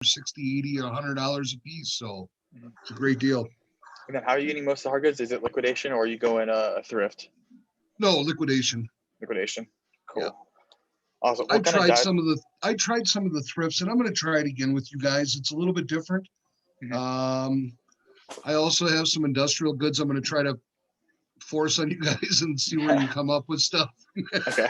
$60, $80, $100 a piece. So Mhm. it's a great deal. And then how are you getting most of the hard goods? Is it liquidation or are you going thrift? No, liquidation. Liquidation. Yeah. Cool. Awesome. What kind of dive? I tried some of the thrifts, and I'm going to try it again with you guys. It's a little bit different. Mhm. Um, I also have some industrial goods I'm going to try to force on you guys and see where you come up with stuff. Okay.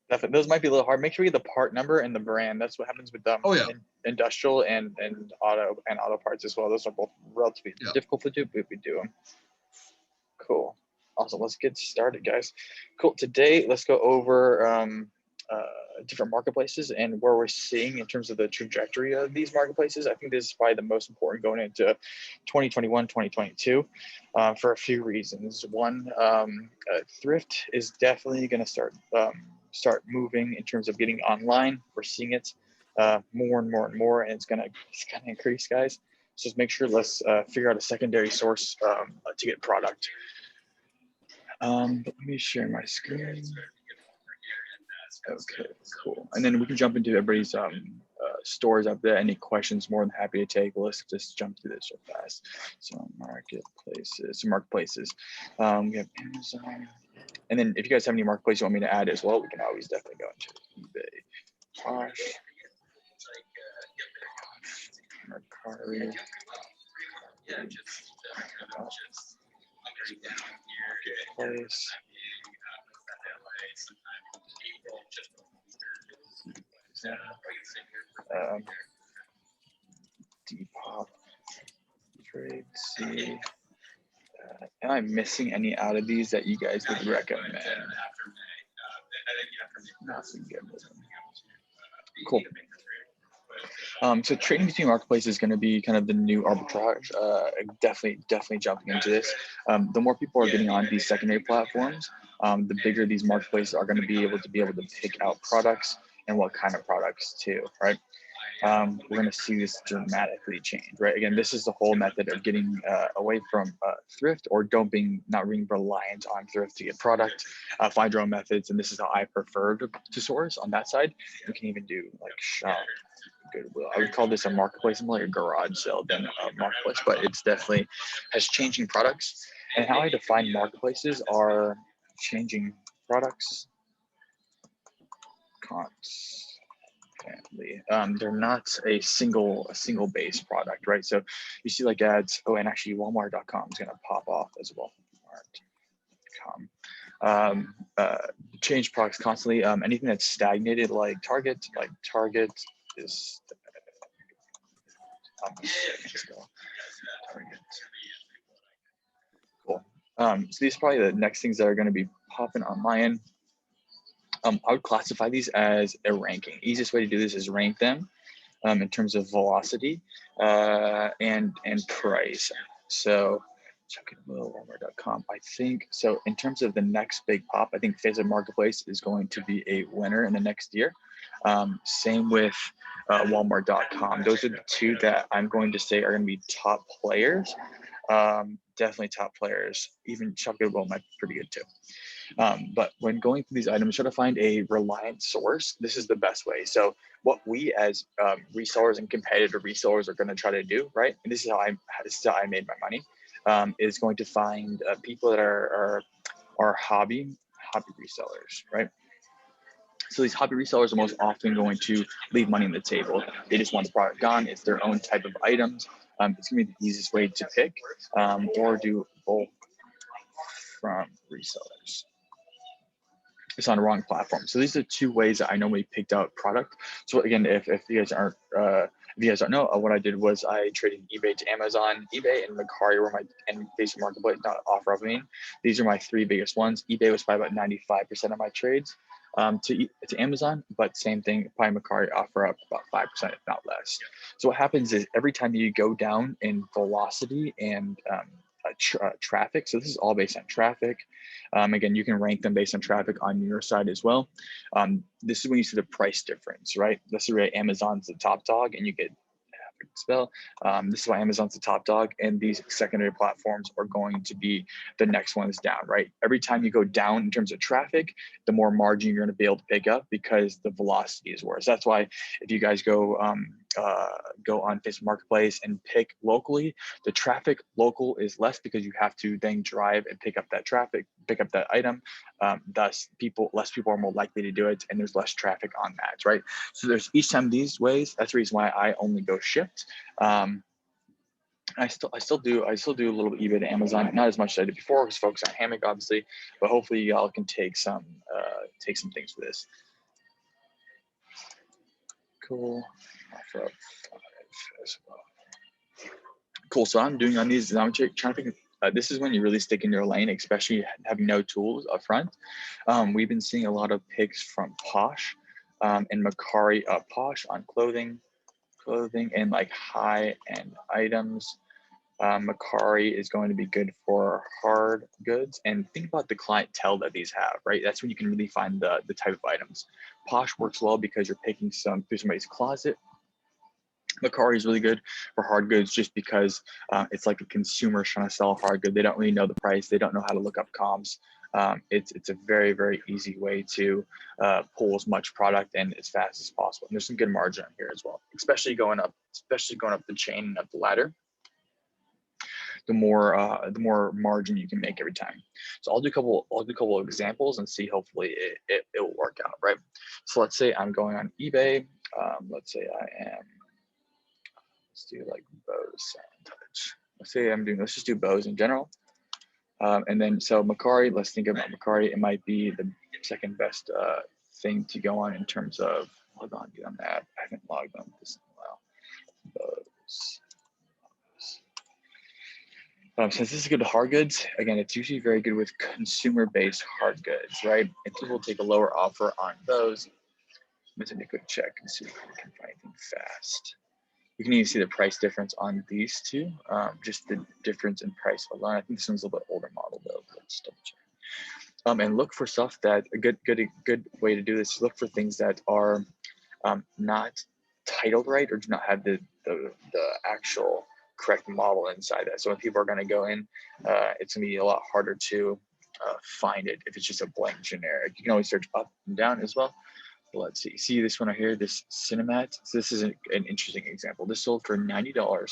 Definitely. Those might be a little hard. Make sure you get the part number and the brand. That's what happens with Oh yeah, industrial and auto parts as well. Those are both relatively yeah. difficult to do, but we do them. Cool. Awesome. Let's get started, guys. Cool. Today, let's go over different marketplaces and where we're seeing in terms of the trajectory of these marketplaces. I think this is probably the most important going into 2021, 2022 for a few reasons. One, thrift is definitely going to start moving in terms of getting online. We're seeing it more and more and more, and it's gonna increase, guys. So just make sure, let's figure out a secondary source to get product. But let me share my screen. Okay, cool. And then we can jump into everybody's stores up there. Any questions, more than happy to take. Let's just jump through this real fast. So marketplaces. We have Amazon. And then if you guys have any marketplace you want me to add as well, we can always definitely go into eBay, Posh, Mercari. Marketplace. Depop, Trade C. Am I missing any out of these that you guys would recommend? Nothing good with them. Cool. So trading between marketplaces is going to be kind of the new arbitrage. Definitely jumping into this. The more people are getting on these secondary platforms, the bigger these marketplaces are going to be able to pick out products and what kind of products too, right? We're going to see this dramatically change, right? Again, this is the whole method of getting away from thrift or not being reliant on thrift to get product. Find your own methods, and this is how I prefer to source on that side. You can even do like shop, Goodwill. I would call this a marketplace, more like a garage sale than a marketplace, but it's definitely has changing products. And how I define marketplaces are changing products constantly. They're not a single base product, right? So you see like ads. Oh, and actually Walmart.com is going to pop off as well. Walmart.com. Change products constantly. Anything that's stagnated, like Target is. Target. Cool. So these are probably the next things that are going to be popping on my end. I would classify these as a ranking. Easiest way to do this is rank them in terms of velocity and price. So check it out, Walmart.com. I think so. In terms of the next big pop, I think Facebook Marketplace is going to be a winner in the next year. Same with Walmart.com. Those are the two that I'm going to say are going to be top players. Definitely top players. Even Shop Goodwill might be pretty good too. But when going through these items, try to find a reliant source. This is the best way. So what we as resellers and competitor resellers are going to try to do, right? And this is how I made my money. Is going to find people that are hobby resellers, right? So these hobby resellers are most often going to leave money on the table. They just want the product gone. It's their own type of items. It's going to be the easiest way to pick or do bulk from resellers. It's on the wrong platform. So these are two ways that I normally picked out product. So again, if you guys aren't, if you guys don't know, what I did was I traded eBay to Amazon. eBay and Mercari were and Facebook Marketplace, not OfferUp. These are my three biggest ones. eBay was probably about 95% of my trades to Amazon, but same thing, probably Mercari, OfferUp about 5%, if not less. So what happens is every time you go down in velocity and traffic, so this is all based on traffic. Again, you can rank them based on traffic on your side as well. This is when you see the price difference, right? Let's say Amazon's the top dog and you get spell. This is why Amazon's the top dog, and these secondary platforms are going to be the next ones down, right? Every time you go down in terms of traffic, the more margin you're going to be able to pick up because the velocity is worse. That's why if you guys go on Facebook Marketplace and pick locally, the traffic local is less because you have to then drive and pick up that traffic, pick up that item. Thus, less people are more likely to do it, and there's less traffic on that, right? So there's each time these ways. That's the reason why I only go shipped. I still do a little bit eBay to Amazon, not as much as I did before, because focus on Hammock, obviously. But hopefully, y'all can take some things for this. Cool. Offer up 5 as well. Cool. So I'm doing on these, and I'm trying to think. This is when you really stick in your lane, especially having no tools up front. We've been seeing a lot of picks from Posh and Macari. Posh on clothing and like high-end items. Macari is going to be good for hard goods, and think about the clientele that these have, right? That's when you can really find the type of items. Posh works well because you're picking some through somebody's closet. Macari is really good for hard goods just because it's like a consumer trying to sell a hard good. They don't really know the price. They don't know how to look up comps. It's a very, very easy way to pull as much product and as fast as possible. And there's some good margin on here as well, especially going up the chain and up the ladder. The more margin you can make every time. So I'll do a couple of examples and see. Hopefully it will work out, right? So let's say I'm going on eBay. Let's say I am. Let's do like bows sound touch. Let's just do bows in general. And then so Macari. Let's think about Macari. It might be the second best thing to go on in terms of log on. Get on that. I haven't logged on this in a while. Bows. Since this is good to hard goods, again, it's usually very good with consumer-based hard goods, right? And people take a lower offer on those. Let's take a quick check and see if we can find anything fast. You can even see the price difference on these two, just the difference in price alone. I think this one's a little bit older model though. Let's double check. And look for stuff that a good way to do this. Look for things that are not titled right or do not have the actual correct model inside that. So when people are going to go in, it's going to be a lot harder to find it if it's just a blank generic. You can always search up and down as well. But let's see this one right here, this Cinemat. So this is an interesting example. This sold for $90. And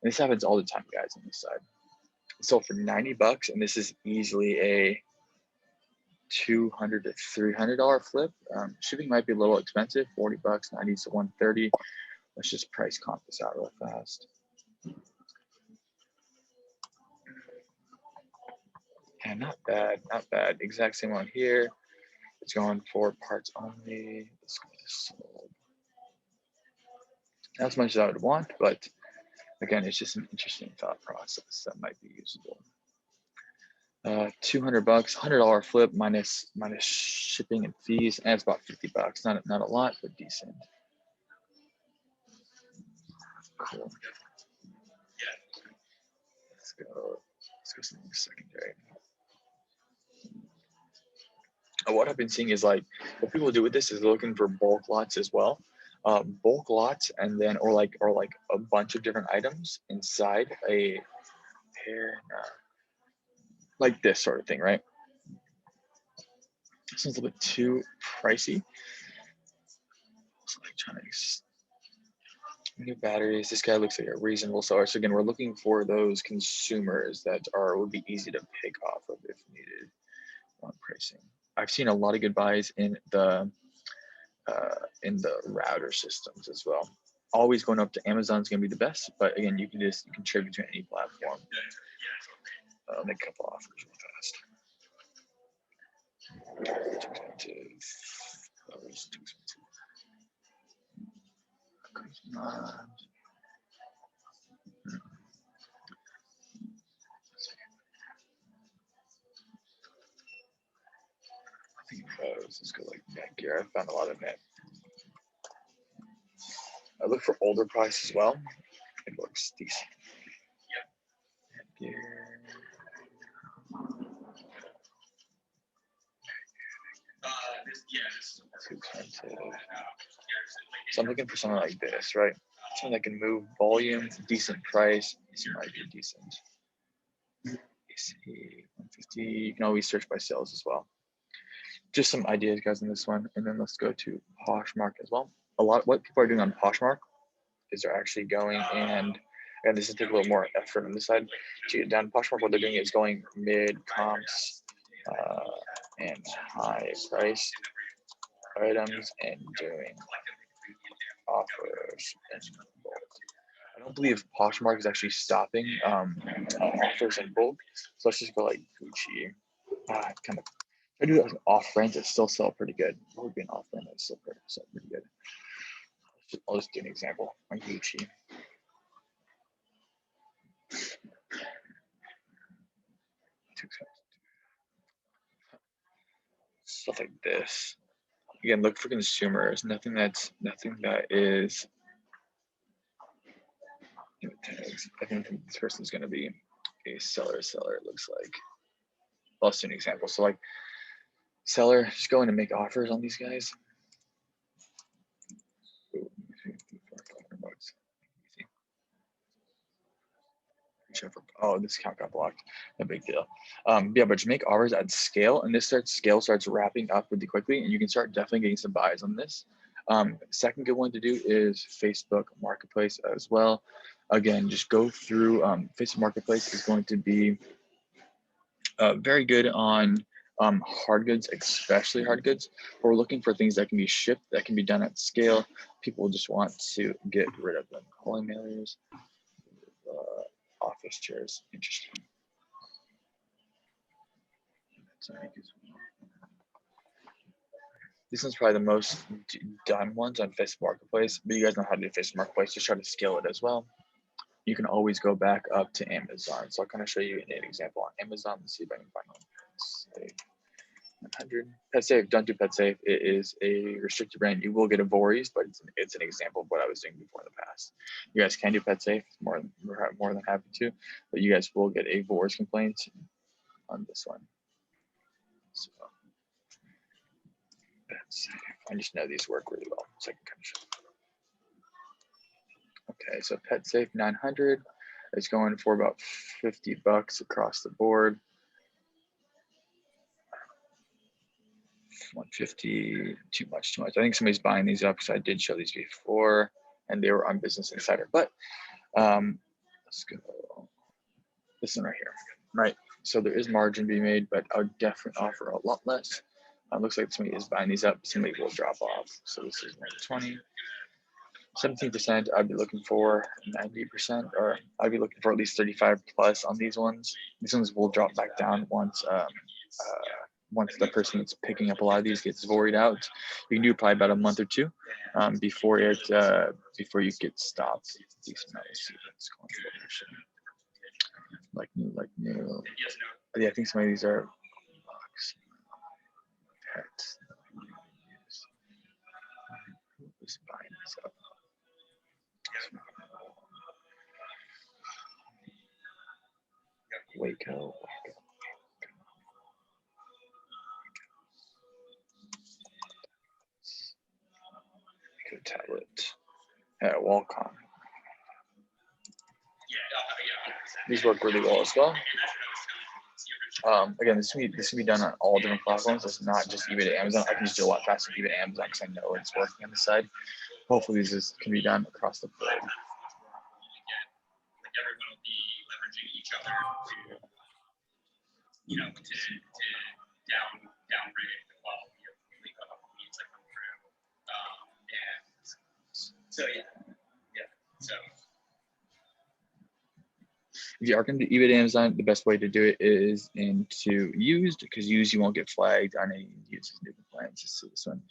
this happens all the time, guys, on this side. It sold for $90, and this is easily a $200 to $300 flip. Shipping might be a little expensive, $40, 90 to 130. Let's just price comp this out real fast. And not bad. Exact same one here. It's going for parts only. Let's go to sold. Not as much as I would want, but again, it's just an interesting thought process that might be usable. $200, $100 flip minus shipping and fees, and it's about $50. Not a lot, but decent. Cool. Let's go something secondary. What I've been seeing is like what people do with this is looking for bulk lots as well. Bulk lots, and then or like a bunch of different items inside a pair, like this sort of thing, right? This one's a little bit too pricey. Electronics, new batteries. This guy looks like a reasonable seller. So again, we're looking for those consumers that would be easy to pick off of if needed on pricing. I've seen a lot of good buys in the router systems as well. Always going up to Amazon is going to be the best, but again, you can trade between any platform. I'll make a couple offers real fast. Too expensive. Too expensive. Let's go like neck gear. I found a lot of net. I look for older price as well. It looks decent. Neck gear. Too expensive. So I'm looking for something like this, right? something that can move volume, decent price. This might be decent. AC 150. You can always search by sales as well. Just some ideas, guys, on this one, and then let's go to Poshmark as well. A lot of what people are doing on Poshmark is they're actually going and this is take a little more effort on this side to get down. Poshmark, what they're doing is going mid comps and high price items and doing offers in bulk. I don't believe Poshmark is actually stopping offers in bulk. So let's just go like Gucci. Kind of I do like off brands that still sell pretty good. What would be an off brand that still sell pretty good? I'll just do an example on Gucci. Stuff like this. Again, look for consumers. Nothing that is. Tags. I think this person's going to be a seller. It looks like. I'll see an example. So like seller, just go in and make offers on these guys. Ooh, $500. Oh, this account got blocked. No big deal. Yeah, but just make offers at scale, and this scale starts wrapping up really quickly, and you can start definitely getting some buys on this. Second good one to do is Facebook Marketplace as well. Again, just go through Facebook Marketplace is going to be very good on hard goods, especially hard goods. But we're looking for things that can be shipped, that can be done at scale. People just want to get rid of them. Calling mailers. Office chairs, interesting. This one's probably the most done ones on Facebook Marketplace, but you guys know how to do Facebook Marketplace. Just try to scale it as well. You can always go back up to Amazon. So I'll kind of show you an example on Amazon. Let's see if I can find one. 100. Pet Safe, don't do Pet Safe. It is a restricted brand. You will get a Voorhees, but it's an example of what I was doing before in the past. You guys can do Pet Safe. We're more than happy to, but you guys will get a Voorhees complaint on this one. So, Pet Safe. I just know these work really well, so I can kind of show. Okay, so Pet Safe 900 is going for about $50 across the board. 150, too much. I think somebody's buying these up because I did show these before and they were on Business Insider. But let's go this one right here, right? So there is margin being made, but I would definitely offer a lot less. Looks like somebody is buying these up. Somebody will drop off. So this is 120. 17%, I'd be looking for 90%, or I'd be looking for at least 35 plus on these ones. These ones will drop back down once the person that's picking up a lot of these gets void out. You can do probably about a month or two before you get stopped. Like new. Yeah, I think some of these are pets. Who's buying these up? Waco. Tablet. Wacom. These work really well as well. Again, this can be done on all different platforms. It's not just eBay to Amazon. I can just do a lot faster eBay to Amazon because I know it's working on the side. Hopefully, this can be done across the board. Everyone will be leveraging each other to, to downgrade the quality of leads that come through. So if you are going to do eBay to Amazon, the best way to do it is into used, because used you won't get flagged on any used new complaints. Just see this one,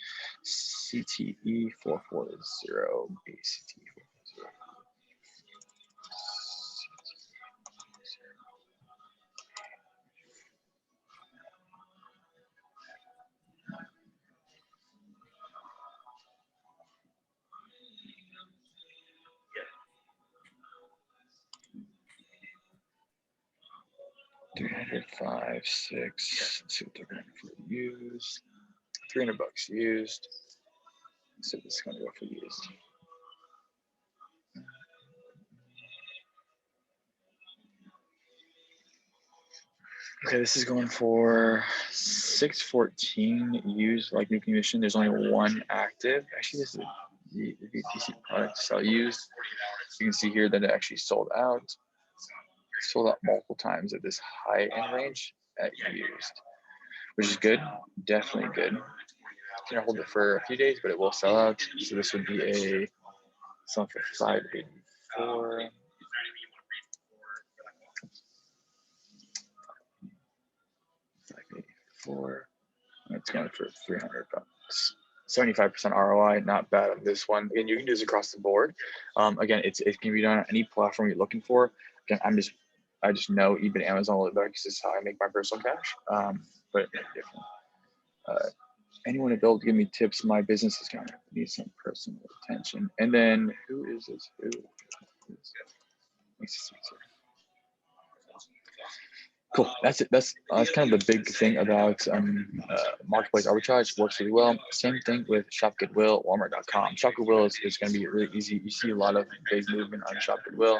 CTE 440 ACT 440. $305, 6. Let's see what they're going for used. $300 used. So this is going to go for used. Okay, this is going for 614 used, like new condition. There's only one active. Actually, this is the VPC product sell used. You can see here that it actually sold out multiple times at this high end range at used, which is good, definitely good. Gonna hold it for a few days, but it will sell out. So this would be a sell for 584. 584. It's going for $300. 75% ROI, not bad on this one. Again, you can do this across the board. Again, it can be done on any platform you're looking for. Again, I just know eBay and Amazon a little better because this is how I make my personal cash. But anyone able to give me tips? My business is going to need some personal attention. And then who is this? Who is this? Cool. That's it. That's kind of the big thing about marketplace arbitrage. Works really well. Same thing with Shop Goodwill, Walmart.com. Shop Goodwill is going to be really easy. You see a lot of big movement on Shop Goodwill.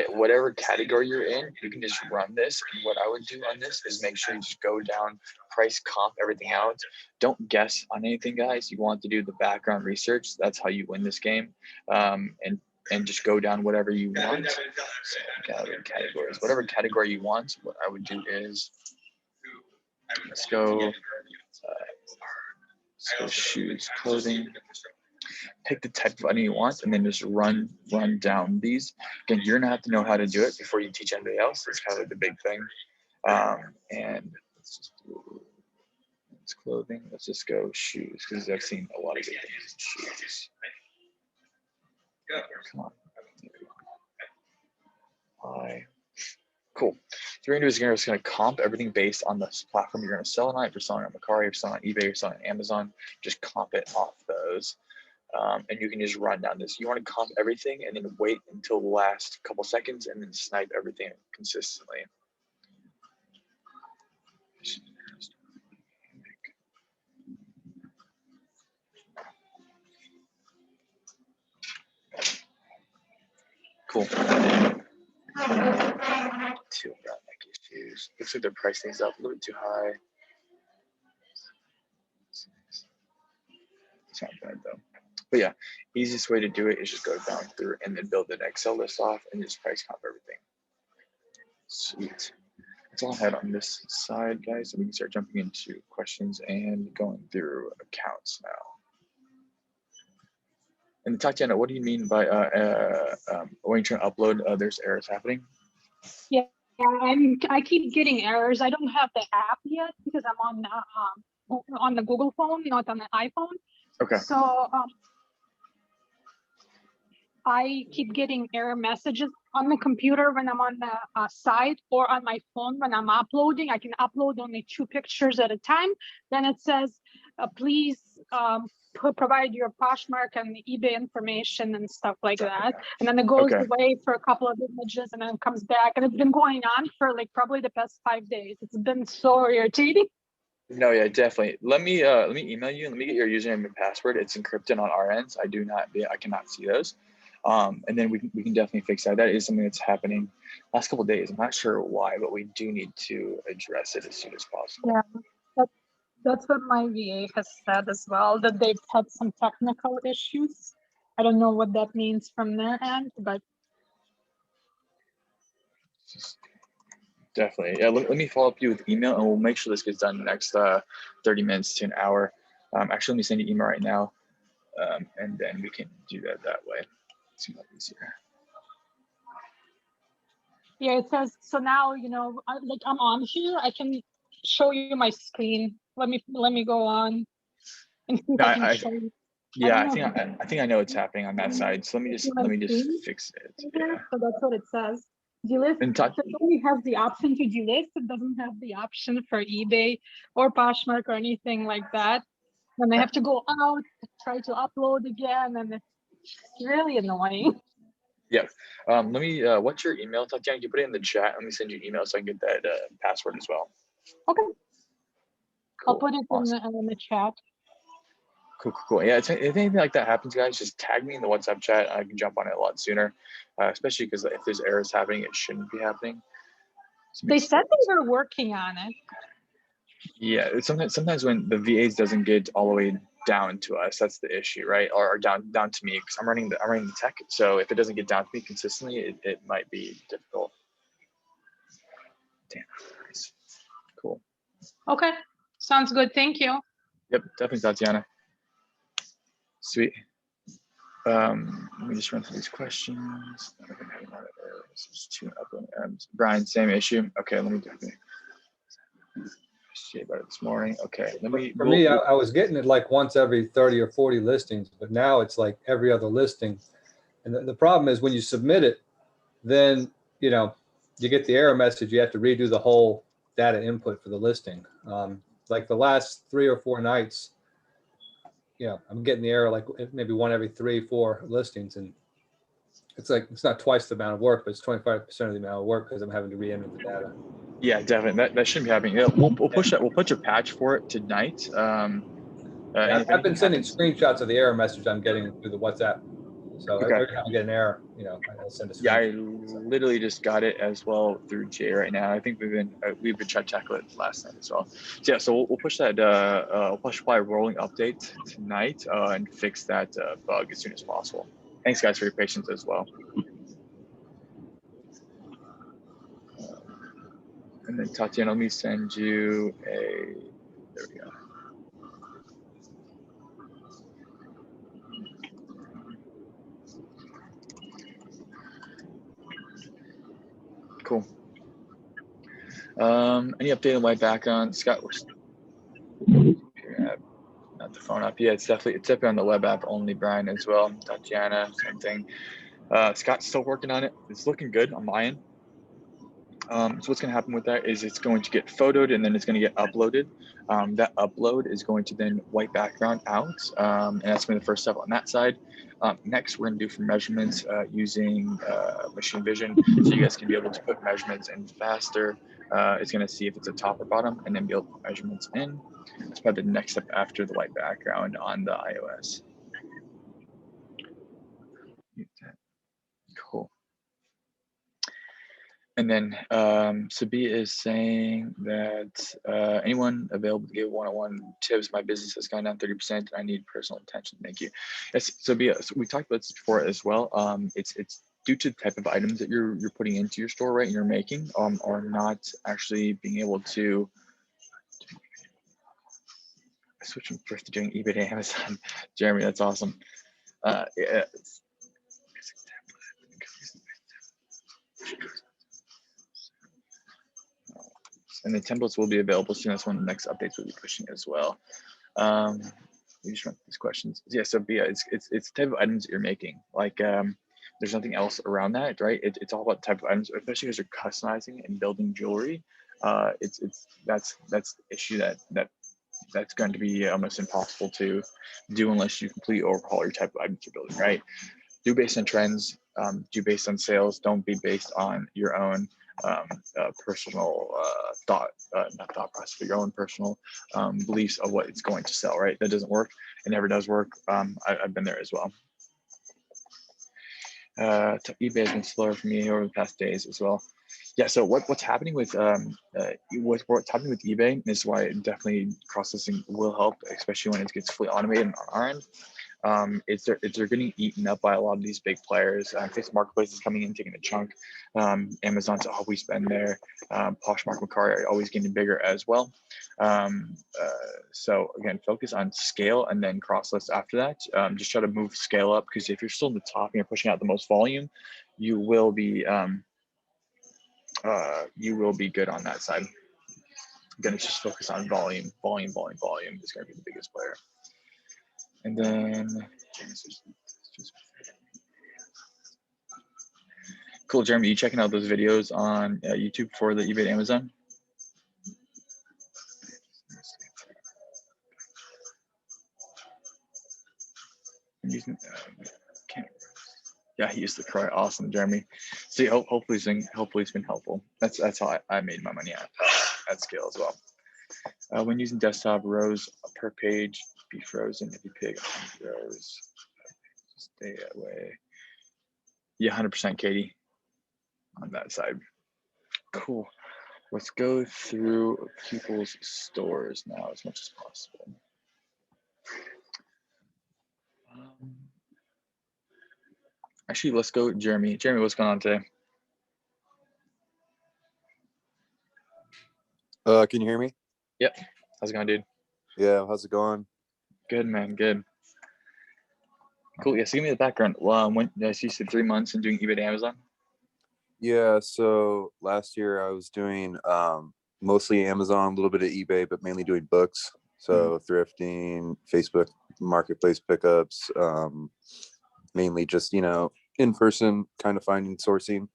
Whatever category you're in, you can just run this. And what I would do on this is make sure you just go down, price, comp everything out. Don't guess on anything, guys. You want to do the background research. That's how you win this game. And just go down whatever you want. So categories, whatever category you want. What I would do is let's go shoes, clothing. Pick the type of item you want, and then just run down these. Again, you're gonna have to know how to do it before you teach anybody else. It's kind of like the big thing. And let's just do it's clothing. Let's just go shoes because I've seen a lot of good things in shoes. Come on. Cool. So what you're gonna do is you're just gonna comp everything based on the platform you're gonna sell on. If you're selling on Mercari, you're selling on eBay, you're selling on Amazon, just comp it off those. And you can just run down this. You want to comp everything and then wait until the last couple seconds and then snipe everything consistently. Cool. Two Nike shoes. Looks like they're pricing these up a little bit too high. It's not bad though. But yeah, easiest way to do it is just go down through and then build an Excel list off and just price comp everything. Sweet. That's all I had on this side, guys. So we can start jumping into questions and going through accounts now. And Tatiana, what do you mean by when you're trying to upload, there's errors happening? Yeah, I keep getting errors. I don't have the app yet because I'm on the Google phone, not on the iPhone. Okay. So I keep getting error messages on the computer when I'm on the site or on my phone when I'm uploading. I can upload only 2 pictures at a time. Then it says, please provide your Poshmark and the eBay information and stuff like that. And then it goes away for a couple of images and then it comes back. And it's been going on for like probably the past 5 days. It's been so irritating. No, yeah, definitely. Let me email you. Let me get your username and password. It's encrypted on our ends. I cannot see those. And then we can definitely fix that. That is something that's happening last couple of days. I'm not sure why, but we do need to address it as soon as possible. Yeah, that's what my VA has said as well, that they've had some technical issues. I don't know what that means from their end, but definitely. Yeah, let me follow up you with email and we'll make sure this gets done in the next 30 minutes to an hour. Actually, let me send you an email right now. And then we can do that way. It's a lot easier. Yeah, it says, so now, you know, like I'm on here, I can show you my screen. Let me go on and see if I can show you. Yeah, I think I know what's happening on that side. So let me just fix it. Yeah. So that's what it says. Delist. It only has the option to delist. It doesn't have the option for eBay or Poshmark or anything like that. And I have to go out, try to upload again, and it's really annoying. Yeah. Let me. What's your email, Tatiana? You put it in the chat. Let me send you an email so I can get that password as well. Okay. Cool. I'll put it Awesome. in the chat. Cool. Yeah, if anything like that happens, guys, just tag me in the WhatsApp chat. I can jump on it a lot sooner, especially because if there's errors happening, it shouldn't be happening. They said they were working on it. Yeah, sometimes when the VAs doesn't get all the way down to us, that's the issue, right? Or down to me, because I'm running the tech. So if it doesn't get down to me consistently, it might be difficult. Damn, nice. Cool. Okay, sounds good. Thank you. Yep, definitely, Tatiana. Sweet. Let me just run through these questions. Brian, same issue. Okay, let me do it. See about it this morning. Okay, let me. For me, I was getting it like once every 30 or 40 listings, but now it's like every other listing. And the problem is when you submit it, then, you know, you get the error message. You have to redo the whole data input for the listing. Like the last 3 or 4 nights, you know, I'm getting the error like maybe one every 3, 4 listings. And it's like, it's not twice the amount of work, but it's 25% of the amount of work because I'm having to re-enter the data. Yeah, definitely. That shouldn't be happening. Yeah, we'll push that. We'll put your patch for it tonight. I've been sending screenshots of the error message I'm getting through the WhatsApp. So okay. every time I get an error, you know, I'll send a screenshot. Yeah, I literally just got it as well through Jay right now. I think we've been trying to tackle it last night as well. So yeah, so we'll push that. We'll push a rolling update tonight and fix that bug as soon as possible. Thanks, guys, for your patience as well. And then Tatiana, let me send you a. There we go. Cool. Any update on white background? Scott, not the phone app. Yeah, it's definitely on the web app only, Brian, as well. Tatiana, same thing. Scott's still working on it. It's looking good on my end. So what's going to happen with that is it's going to get photoed and then it's going to get uploaded. That upload is going to then white background out, and that's going to be the first step on that side. Next, we're going to do some measurements using machine vision, so you guys can be able to put measurements in faster. It's going to see if it's a top or bottom, and then be able to put measurements in. That's probably the next step after the white background on the iOS. Cool. And then Sabi is saying that anyone available to give one-on-one tips? My business has gone down 30%. And I need personal attention. Thank you. Yes, Sabi, so we talked about this before as well. It's due to the type of items that you're putting into your store, right? And you're making, or not actually being able to. Switching first to doing eBay to Amazon. Jeremy, that's awesome. Yeah. And the templates will be available soon. That's one of the next updates we'll be pushing as well. We just run these questions. Yeah, so Bia, it's the type of items that you're making. Like there's nothing else around that, right? It's all about the type of items, especially as you're customizing and building jewelry. That's the issue that's going to be almost impossible to do unless you completely overhaul your type of items you're building, right? Do based on trends, do based on sales. Don't be based on your own personal not thought process, but your own personal beliefs of what it's going to sell, right? That doesn't work. It never does work. I've been there as well. eBay has been slower for me over the past days as well. Yeah, so what's happening with what's happening with eBay is why definitely cross-listing will help, especially when it gets fully automated on our end. They're getting eaten up by a lot of these big players. Facebook Marketplace is coming in, taking a chunk. Amazon's always been there. Poshmark, Mercari are always getting bigger as well. So again, focus on scale and then cross-list after that. Just try to move scale up, because if you're still in the top and you're pushing out the most volume, you will be good on that side. Again, it's just focus on volume. Volume is going to be the biggest player. And then, cool, Jeremy, you checking out those videos on YouTube for the eBay Amazon? I'm using, yeah, he used to cry. Awesome, Jeremy. See, hopefully it's been helpful. That's how I made my money at scale as well. When using desktop, rows per page be frozen. If you pick rows, stay away. Yeah, 100%, Katie, on that side. Cool. Let's go through people's stores now as much as possible. Actually, let's go Jeremy. Jeremy, what's going on today? Can you hear me? Yep. How's it going, dude? Yeah, how's it going? Good, man. Good. Cool. Yeah. So give me the background. When so you said 3 months and doing eBay to Amazon. Yeah, so last year I was doing mostly Amazon, a little bit of eBay, but mainly doing books. So thrifting, Facebook marketplace pickups, mainly just, in person kind of finding sourcing.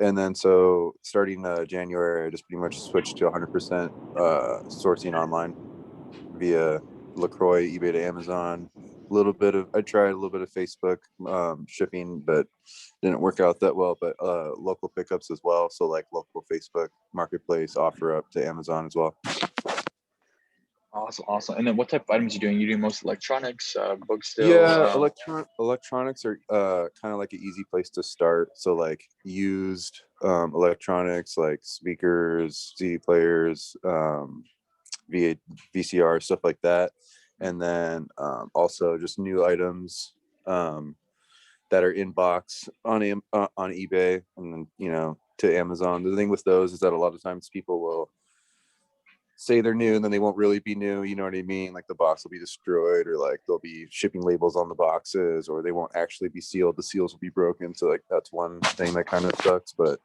And then so starting January, I just pretty much switched to 100% sourcing online via LaCroix, eBay to Amazon. I tried a little bit of Facebook shipping, but didn't work out that well. But local pickups as well. So like local Facebook marketplace offer up to Amazon as well. Awesome. And then what type of items are you doing? You doing most electronics, books still? Yeah, electronics are kind of like an easy place to start. So like used electronics like speakers, CD players, VCR, stuff like that. And then also just new items that are in box on eBay and then, to Amazon. The thing with those is that a lot of times people will say they're new and then they won't really be new. You know what I mean? Like the box will be destroyed, or like there'll be shipping labels on the boxes, or they won't actually be sealed. The seals will be broken. So like that's one thing that kind of sucks. But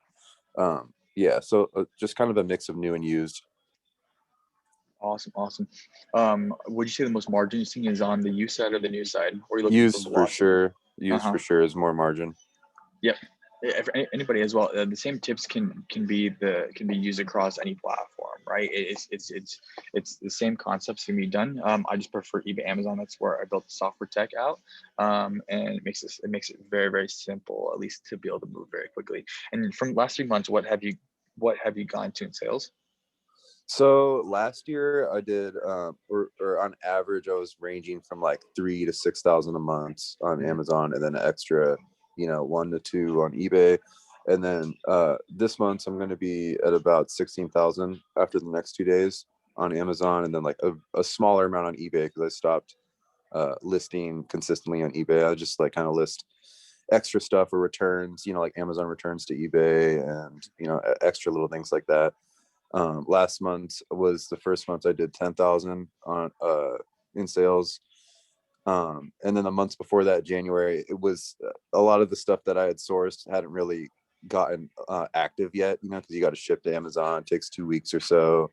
yeah, so just kind of a mix of new and used. Awesome. Would you say the most margin you're seeing is on the used side or the new side? Or are you looking Used for for velocity? sure. Used for sure is more margin. Yep. For anybody as well, the same tips can be used across any platform, right? It's the same concepts can be done. I just prefer eBay, Amazon. That's where I built the software tech out, and it makes it very, very simple, at least to be able to move very quickly. And from last 3 months, what have you gone to in sales? So last year I did, or on average, I was ranging from like 3,000 to 6,000 a month on Amazon, and then an extra, 1 to 2 on eBay. And then this month I'm going to be at about 16,000 after the next 2 days on Amazon, and then like a smaller amount on eBay because I stopped listing consistently on eBay. I just like kind of list extra stuff or returns, like Amazon returns to eBay and, extra little things like that. Last month was the first month I did 10,000 on in sales. And then the months before that, January, it was a lot of the stuff that I had sourced hadn't really gotten active yet, because you got to ship to Amazon. It takes 2 weeks or so.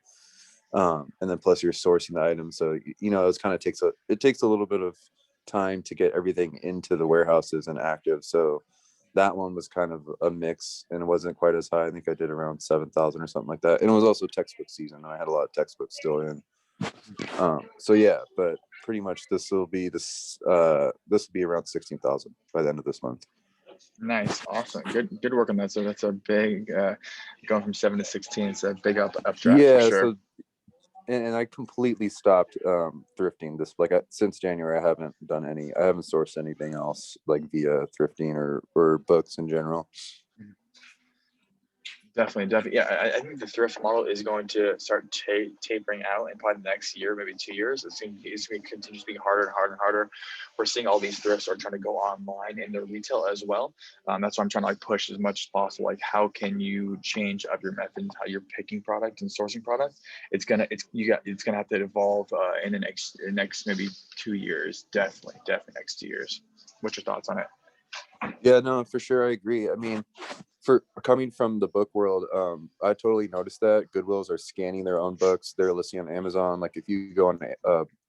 And then plus you're sourcing the items. So, it kind of takes a little bit of time to get everything into the warehouses and active. So that one was kind of a mix, and it wasn't quite as high. I think I did around 7,000 or something like that. And it was also textbook season, and I had a lot of textbooks still in. So yeah, but pretty much this will be around 16,000 by the end of this month. Nice, awesome, good work on that. So that's a big going from 7 to 16. It's a big updraft for sure. So and I completely stopped thrifting this since January. I haven't sourced anything else like via thrifting or books in general. Definitely. Yeah, I think the thrift model is going to start tapering out in probably the next year, maybe 2 years. It's going to continue being harder and harder and harder. We're seeing all these thrifts are trying to go online in their retail as well. That's why I'm trying to push as much as possible. Like, how can you change up your methods, how you're picking product and sourcing product? It's gonna have to evolve in the next maybe 2 years. Definitely next 2 years. What's your thoughts on it? Yeah, no, for sure, I agree. I mean, for coming from the book world, I totally noticed that Goodwills are scanning their own books. They're listing on Amazon. Like if you go on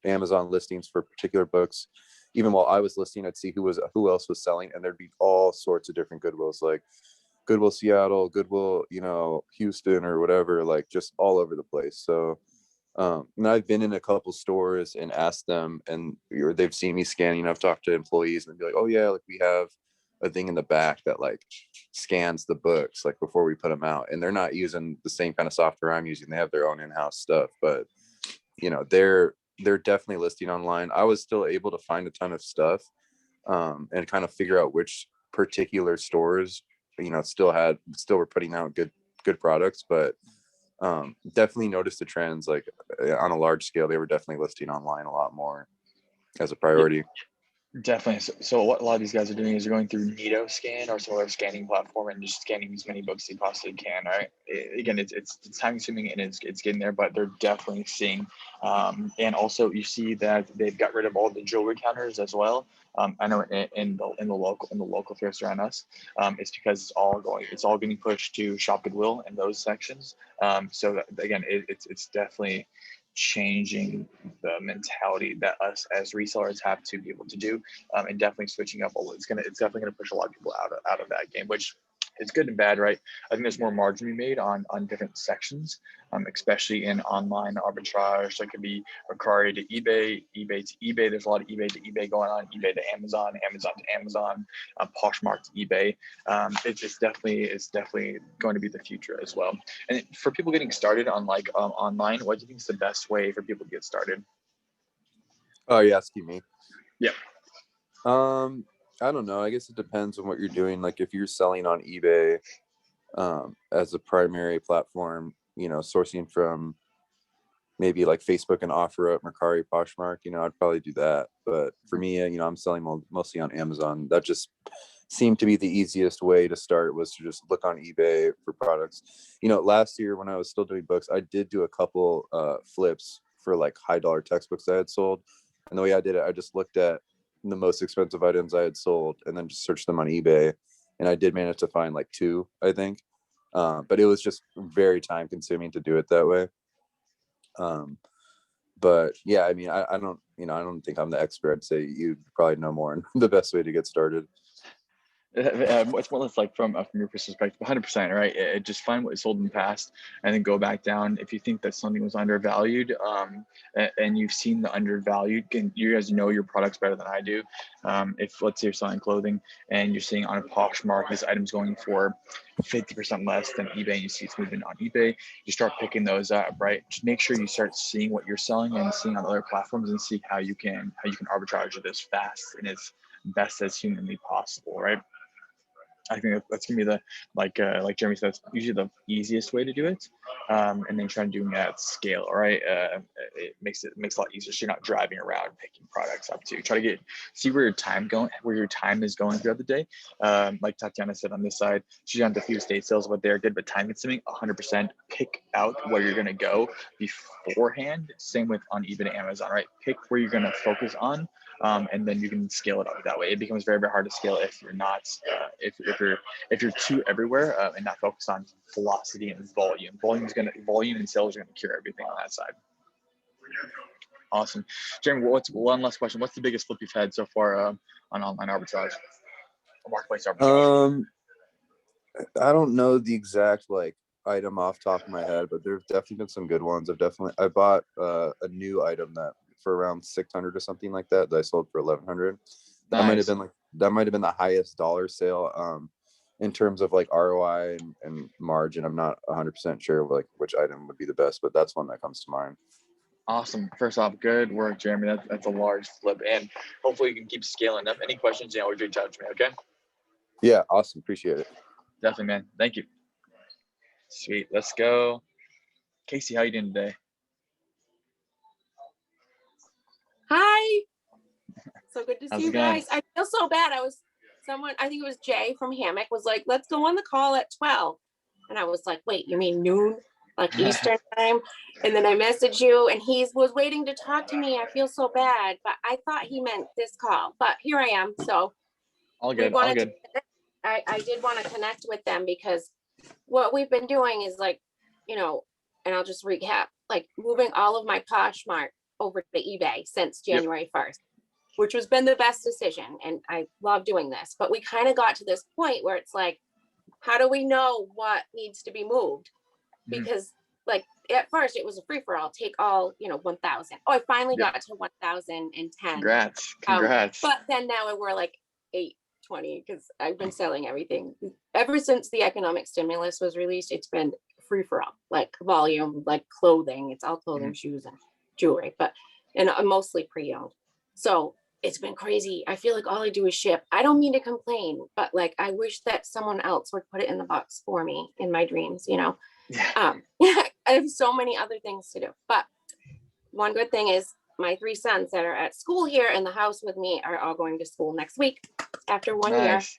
Amazon listings for particular books, even while I was listing, I'd see who else was selling, and there'd be all sorts of different Goodwills, like Goodwill Seattle, Goodwill, Houston or whatever, like just all over the place. So and I've been in a couple stores and asked them, and they've seen me scanning. I've talked to employees and they'd be like, oh yeah, like we have a thing in the back that like scans the books like before we put them out, and they're not using the same kind of software I'm using. They have their own in-house stuff, but they're definitely listing online. I was still able to find a ton of stuff and kind of figure out which particular stores still were putting out good products, but Definitely noticed the trends, like on a large scale, they were definitely listing online a lot more as a priority. Definitely. So what a lot of these guys are doing is they're going through Nito Scan or some other scanning platform and just scanning as many books as they possibly can. Right. Again, it's time consuming and it's getting there, but they're definitely seeing. And also you see that they've got rid of all the jewelry counters as well. I know in the local fairs around us, it's because it's all getting pushed to Shop Goodwill in those sections. So that, again, it's definitely changing the mentality that us as resellers have to be able to do, and definitely switching up. It's definitely gonna push a lot of people out of that game, which is good and bad, right? I think there's more margin to be made on different sections, especially in online arbitrage. So it could be Mercari to eBay, eBay to eBay. There's a lot of eBay to eBay going on, eBay to Amazon, Amazon to Amazon, Poshmark to eBay. It's definitely going to be the future as well. And for people getting started on online, what do you think is the best way for people to get started? Oh, you asking me? Yeah. I don't know. I guess it depends on what you're doing. Like if you're selling on eBay as a primary platform, sourcing from maybe like Facebook and OfferUp, Mercari, Poshmark, I'd probably do that. But for me, I'm selling mostly on Amazon. That just seemed to be the easiest way to start, was to just look on eBay for products. Last year when I was still doing books, I did do a couple flips for like high dollar textbooks I had sold. And the way I did it, I just looked at the most expensive items I had sold and then just searched them on eBay. And I did manage to find like 2, I think. But it was just very time consuming to do it that way. But yeah, I mean, I don't think I'm the expert. I'd say you probably know more on the best way to get started. It's more or less like from your perspective, 100%, right? Just find what is sold in the past and then go back down. If you think that something was undervalued, and you've seen the undervalued, you guys know your products better than I do. If let's say you're selling clothing and you're seeing on a Poshmark, this item's going for 50% less than eBay, and you see it's moving on eBay, you start picking those up, right? Just make sure you start seeing what you're selling and seeing on other platforms and see how you can arbitrage it as fast and as best as humanly possible, right? I think that's gonna be the like Jeremy said, that's usually the easiest way to do it, and then try doing it at scale. Right, it makes it a lot easier. So you're not driving around picking products up too. Try to see where your time is going throughout the day. Like Tatiana said on this side, she's on a few estate sales, but they're good, but time consuming. 100% pick out where you're gonna go beforehand. Same with on eBay and Amazon. Right, pick where you're gonna focus on. And then you can scale it up that way. It becomes very, very hard to scale if you're not, if you're too everywhere and not focused on velocity and volume. Volume and sales are gonna cure everything on that side. Awesome, Jeremy. What's one last question? What's the biggest flip you've had so far on online arbitrage or marketplace arbitrage? I don't know the exact item off the top of my head, but there's definitely been some good ones. I bought a new item that for around 600 or something like that I sold for 1100. That might have been the highest dollar sale in terms of ROI and margin. I'm not 100% sure which item would be the best, but that's one that comes to mind. Awesome. First off, good work, Jeremy. That's a large flip, and hopefully you can keep scaling up. Any questions, always reach out to me. Okay. Yeah. Awesome. Appreciate it. Definitely, man. Thank you. Sweet. Let's go. Casey, how you doing today? Hi. So good to How's see you it going? guys. I feel so bad. I think it was Jay from Hammock was like, let's go on the call at 12. And I was like, wait, you mean noon? Like Eastern time? And then I messaged you and he was waiting to talk to me. I feel so bad, but I thought he meant this call, but here I am. So all good. All good. I did want to connect with them because what we've been doing is and I'll just recap, moving all of my Poshmark over to eBay since January 1st, which has been the best decision. And I love doing this, but we kind of got to this point where it's like, how do we know what needs to be moved? Because at first it was a free for all, take all, 1,000. Oh, I finally got to 1,010. Congrats. But then now we're like 820 because I've been selling everything. Ever since the economic stimulus was released, it's been free for all, volume, clothing. It's all clothing, shoes, and jewelry, and mostly pre-owned. So it's been crazy. I feel like all I do is ship. I don't mean to complain, but I wish that someone else would put it in the box for me in my dreams, I have so many other things to do. But one good thing is my 3 sons that are at school here in the house with me are all going to school next week after 1 year. Nice.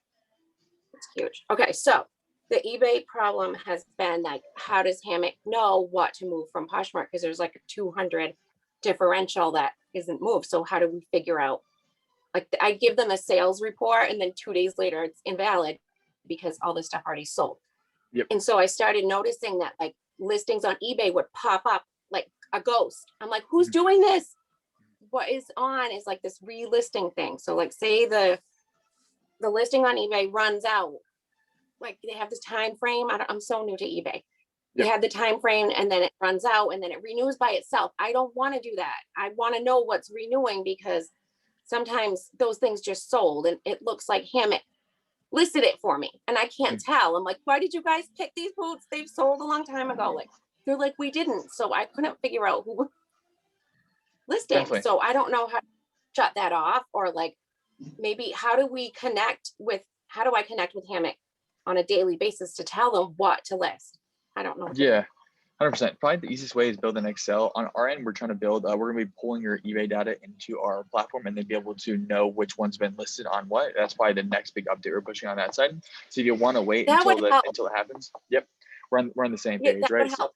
It's huge. Okay, so the eBay problem has been like, how does Hammock know what to move from Poshmark? Because there's like a 200 differential that isn't moved. So how do we figure out? Like, I give them a sales report, and then 2 days later it's invalid because all the stuff already sold. Yep. And so I started noticing that like listings on eBay would pop up like a ghost. I'm like, who's doing this? What is on is like this relisting thing. So like, say the listing on eBay runs out, like they have this time frame. I'm so new to eBay. They Yep. have the time frame, and then it runs out, and then it renews by itself. I don't want to do that. I want to know what's renewing, because sometimes those things just sold and it looks like Hammock listed it for me and I can't tell. I'm like, why did you guys pick these boots? They've sold a long time ago. Like, they're like, we didn't. So I couldn't figure out who listed. Definitely. So I don't know how to shut that off, or like, maybe how do I connect with Hammock on a daily basis to tell them what to list? I don't know. Yeah, 100%. Probably the easiest way is build an Excel. On our end, we're trying to build, we're going to be pulling your eBay data into our platform and then be able to know which one's been listed on what. That's probably the next big update we're pushing on that side. So if you want to wait That until would help. until it happens, yep, we're on the same Yeah, page, that right? would help.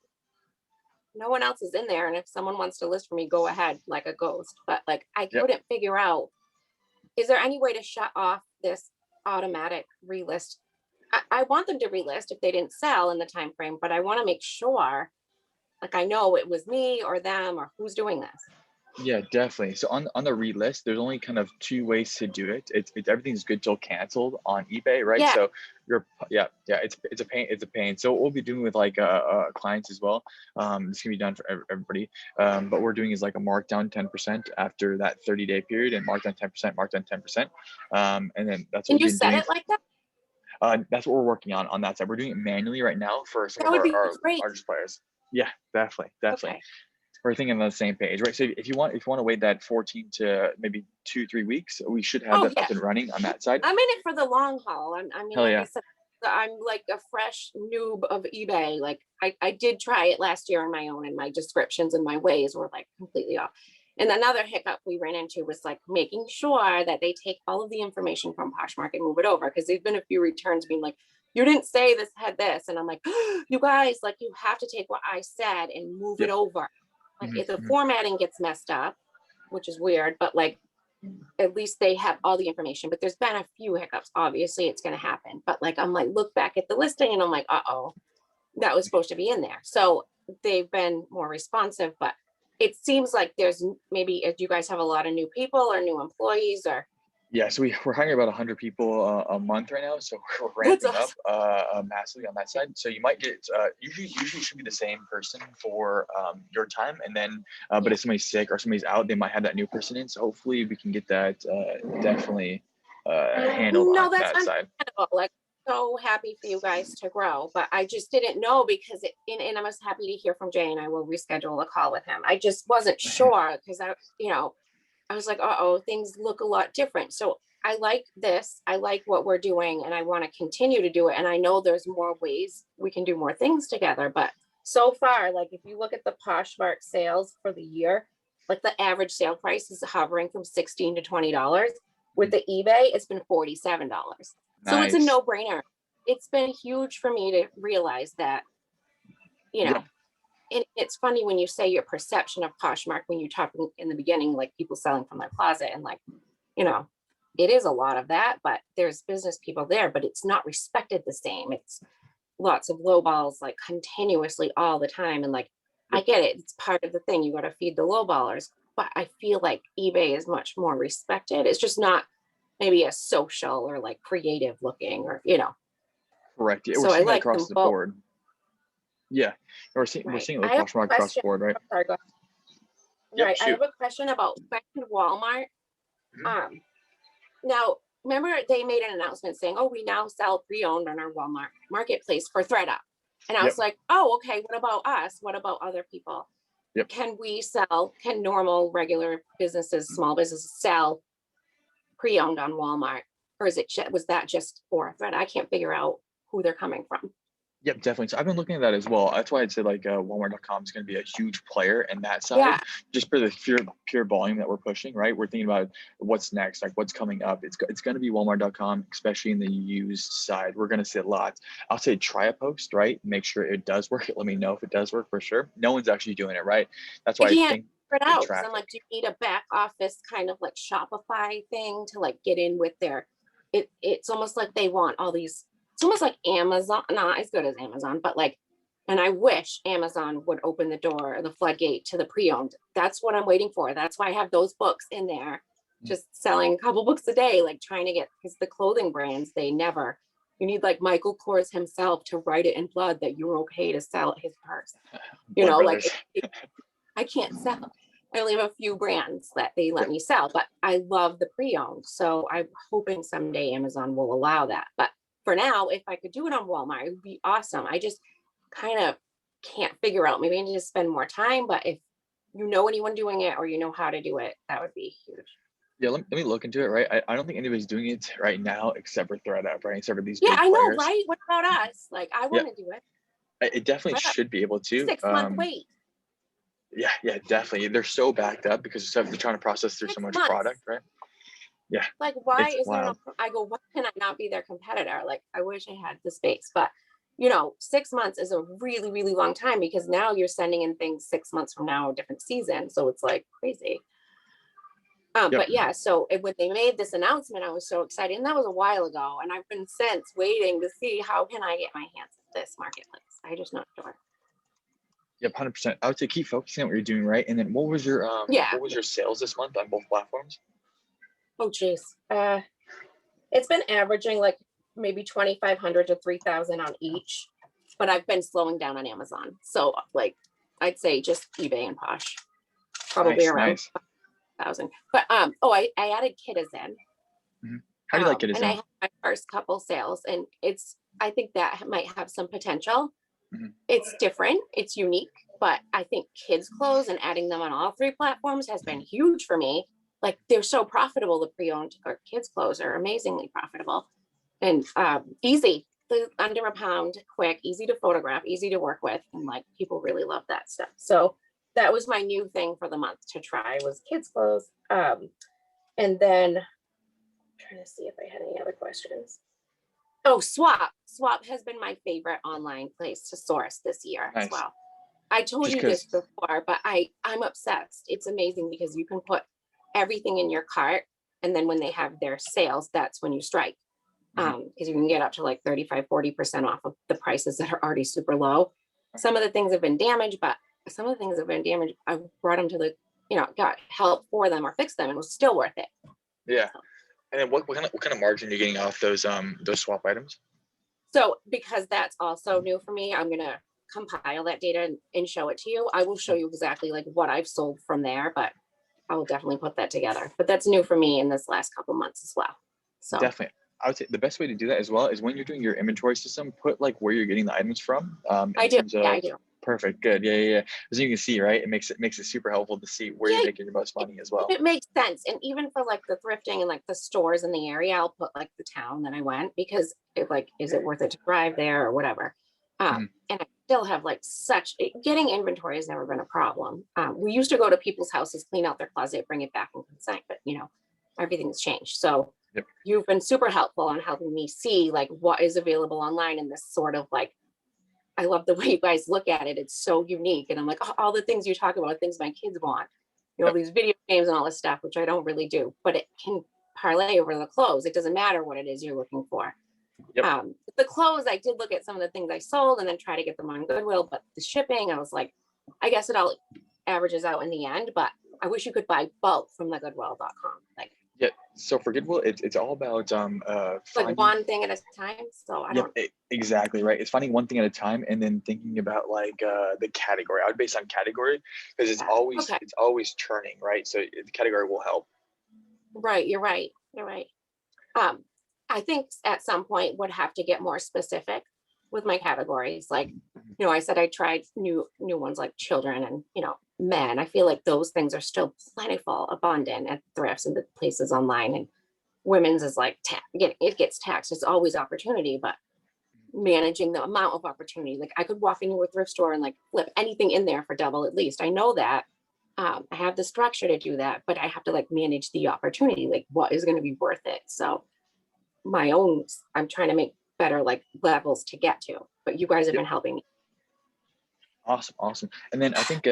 No one else is in there, and if someone wants to list for me, go ahead, like a ghost. But like, I Yep. couldn't figure out, is there any way to shut off this automatic relist? I want them to relist if they didn't sell in the time frame, but I want to make sure, like, I know it was me or them or who's doing this. Yeah, definitely. So on the relist, there's only kind of 2 ways to do it. It's everything's good till canceled on eBay, right? Yeah. So it's a pain. So what we'll be doing with like clients as well. This can be done for everybody. But we're doing is like a markdown 10% after that 30-day period, and markdown 10%, markdown 10%. And then that's Can what you we've set been it like that? doing. That's what we're working on that side. We're doing it manually right now for some That of would be our great. largest players. Yeah, definitely. Okay. We're thinking on the same page, right? So if you want to wait that 14 to maybe 2-3 weeks, we should have that up and running on that side. I'm in it for the long haul. I mean, Hell like yeah. I said, I'm like a fresh noob of eBay. Like I did try it last year on my own, and my descriptions and my ways were like completely off. And another hiccup we ran into was like making sure that they take all of the information from Poshmark and move it over, because there's been a few returns being like, you didn't say this had this. And I'm like, you guys, like, you have to take what I said and move it over. Like, if the formatting gets messed up, which is weird, but like, at least they have all the information. But there's been a few hiccups. Obviously it's going to happen, but like, I'm like, look back at the listing and I'm like, uh-oh, that was supposed to be in there. So they've been more responsive, but it seems like there's maybe, if you guys have a lot of new people or new employees, or Yeah, so we're hiring about 100 people a month right now, so we're ramping up massively on that side. So you might get usually it should be the same person for your time, and then but if somebody's sick or somebody's out, they might have that new person in. So hopefully we can get that definitely handled on that side. Like, so happy for you guys to grow, but I just didn't know, because and I was happy to hear from Jay, and I will reschedule a call with him. I just wasn't sure, because I was like, uh-oh, things look a lot different. So I like this. I like what we're doing, and I want to continue to do it. And I know there's more ways we can do more things together. But so far, like, if you look at the Poshmark sales for the year, like, the average sale price is hovering from $16 to $20. With the eBay, it's been $47. So it's a Nice. no-brainer. It's been huge for me to realize that, And it's funny when you say your perception of Poshmark, when you talk in the beginning, like people selling from their closet, and like, it is a lot of that, but there's business people there, but it's not respected the same. It's lots of low balls, like, continuously all the time. And like, I get it. It's part of the thing. You got to feed the low ballers, but I feel like eBay is much more respected. It's just not maybe as social or like creative looking, or, Correct. Yeah, So we're I seeing that like across them the both. board. Yeah, we're seeing it like I have a Poshmark across the question. board, right? Sorry, go ahead. Yep, Right. I shoot. have a question about back to Walmart. Now, remember they made an announcement saying, oh, we now sell pre-owned on our Walmart marketplace for ThredUp. And I was like, oh, okay, what about us? What about other people? Yep. Can normal, regular businesses, small businesses sell pre-owned on Walmart? Or was that just for Thread? I can't figure out who they're coming from. Yep, definitely. So I've been looking at that as well. That's why I'd say like Walmart.com is going to be a huge player in that side, Yeah. just for the pure volume that we're pushing, right? We're thinking about what's next, like what's coming up. It's going to be Walmart.com, especially in the used side. We're going to see a lot. I'll say try a post, right? Make sure it does work. Let me know if it does work for sure. No one's actually doing it, right? That's why I I can't think figure it the out, 'cause traffic. I'm like, do you need a back office kind of like Shopify thing to like get in with their, it's almost like they want all these, it's almost like Amazon, not as good as Amazon, but like, and I wish Amazon would open the door, the floodgate to the pre-owned. That's what I'm waiting for. That's why I have those books in there, just selling a couple books a day, like trying to get, because the clothing brands, they never, you need like Michael Kors himself to write it in blood that you're okay to sell his purse. You Blood know, Brothers. like I can't sell. I only have a few brands that they let me sell, but I love the pre-owned. So I'm hoping someday Amazon will allow that. But for now, if I could do it on Walmart, it would be awesome. I just kind of can't figure out, maybe I need to spend more time, but if you know anyone doing it or you know how to do it, that would be huge. Yeah, let me look into it, right? I don't think anybody's doing it right now except for ThreadUp, right? Except for these Yeah, big I know, players. right? What about us? Like, I want to do it. It definitely ThreadUp, should be able to. 6-month wait. Yeah, definitely. They're so backed up because they're trying to process through so 6 much months. product, right? Yeah. Like, why It's is there no, wild. I go, why can I not be their competitor? Like, I wish I had the space, but you know, 6 months is a really, really long time because now you're sending in things 6 months from now, a different season. So it's like crazy. Yep. But yeah, so when they made this announcement, I was so excited. And that was a while ago. And I've been since waiting to see how can I get my hands at this marketplace. I just not sure. Yep, 100%. I would say keep focusing on what you're doing, right? And then what was your sales this month on both platforms? Oh geez. It's been averaging like maybe 2,500 to 3,000 on each, but I've been slowing down on Amazon. So like, I'd say just eBay and Posh, probably around 1,000. But I added Kitizen. How do you like And I Kitizen? had my first couple sales, and I think that might have some potential. It's different, it's unique, but I think kids clothes and adding them on all 3 platforms has been huge for me. Like, they're so profitable. The pre-owned or kids clothes are amazingly profitable and easy. They're under £1, quick, easy to photograph, easy to work with, and like people really love that stuff. So that was my new thing for the month to try, was kids clothes. And then I'm trying to see if I had any other questions. Oh, Swap has been my favorite online place to source this year as well. I told you this before, but I'm obsessed. It's amazing because you can put everything in your cart, and then when they have their sales, that's when you strike. Because you can get up to like 35-40% off of the prices that are already super low. Some of the things have been damaged, but some of the things have been damaged. I brought them to the, got help for them or fix them, and it was still worth it. Yeah. And then what kind of margin are you getting off those swap items? So because that's also new for me, I'm gonna compile that data and show it to you. I will show you exactly like what I've sold from there, but I will definitely put that together. But that's new for me in this last couple months as well. So definitely, I would say the best way to do that as well is when you're doing your inventory system, put like where you're getting the items from. I do. Yeah, I do. Perfect. Good. Yeah. As you can see, right, it makes it super helpful to see where you're making your most money as well. It makes sense. And even for like the thrifting and like the stores in the area, I'll put like the town that I went, because it like, is it worth it to drive there or whatever? And I still have like getting inventory has never been a problem. We used to go to people's houses, clean out their closet, bring it back and consign, but everything's changed. So you've been super helpful on helping me see like what is available online in this sort of like, I love the way you guys look at it. It's so unique. And I'm like, all the things you talk about, things my kids want, these video games and all this stuff, which I don't really do, but it can parlay over the clothes. It doesn't matter what it is you're looking for. The clothes, I did look at some of the things I sold and then try to get them on Goodwill, but the shipping, I was like, I guess it all averages out in the end, but I wish you could buy bulk from the goodwill.com. Like, so for Goodwill, it's all about like one thing at a time. So I don't exactly right. It's finding one thing at a time and then thinking about like the category. I would base on category because it's always churning, right? So the category will help. Right, you're right. I think at some point would have to get more specific with my categories. Like, I said I tried new ones like children and men. I feel like those things are still plentiful, abundant at thrifts and the places online. And women's is like it gets taxed. It's always opportunity, but managing the amount of opportunity. Like I could walk into a thrift store and like flip anything in there for double at least. I know that. I have the structure to do that, but I have to like manage the opportunity, like what is going to be worth it. So I'm trying to make better like levels to get to, but you guys have been helping me. Awesome. And then I think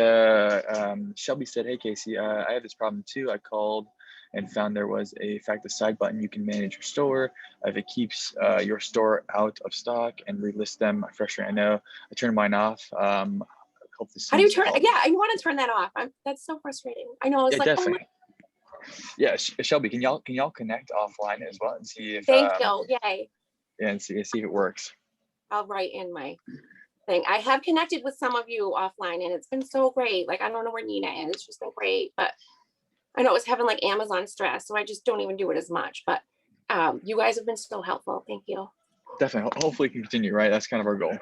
Shelby said, hey, Casey, I have this problem too. I called and found there was a the side button. You can manage your store. If it keeps your store out of stock and relist them fresher. I know I turned mine off. How do you turn? Yeah, I want to turn that off. That's so frustrating. I know. It's yeah, like, definitely. Yeah, Shelby, can y'all connect offline as well and see if thank you. Yay. Yeah, and see if it works. I'll write in my thing. I have connected with some of you offline and it's been so great. Like I don't know where Nina is. It's just been great. But I know it was having like Amazon stress, so I just don't even do it as much. But you guys have been so helpful. Thank you. Definitely. Hopefully, we can continue. Right. That's kind of our goal.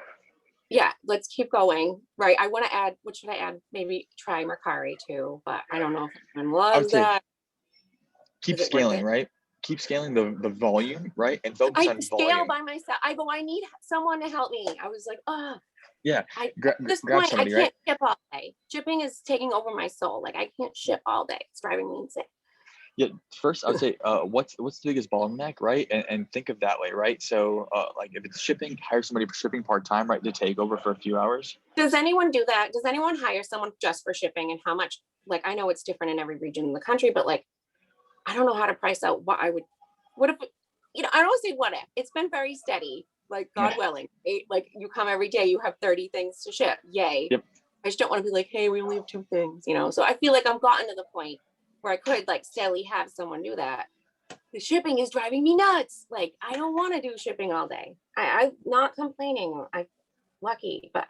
Yeah, let's keep going. Right. I want to add. What should I add? Maybe try Mercari too. But I don't know if anyone loves that. Keep scaling. Right. Keep scaling the volume. Right. And focus on scale volume. by myself. I need someone to help me. I was like, oh. Yeah. At this point, somebody, I can't ship all day. Shipping is taking over my soul. Like I can't ship all day. It's driving me insane. Yeah. First, I would say, what's the biggest bottleneck, right? And think of that way, right? So, like if it's shipping, hire somebody for shipping part-time, right, to take over for a few hours. Does anyone do that? Does anyone hire someone just for shipping, and how much? Like I know it's different in every region in the country, but like I don't know how to price out what I would. What if? I don't say what if. It's been very steady. Like God willing, like you come every day, you have 30 things to ship. Yay. Yep. I just don't want to be like, hey, we only have 2 things, So I feel like I've gotten to the point where I could like steadily have someone do that. The shipping is driving me nuts. Like I don't want to do shipping all day. I'm not complaining. I'm lucky, but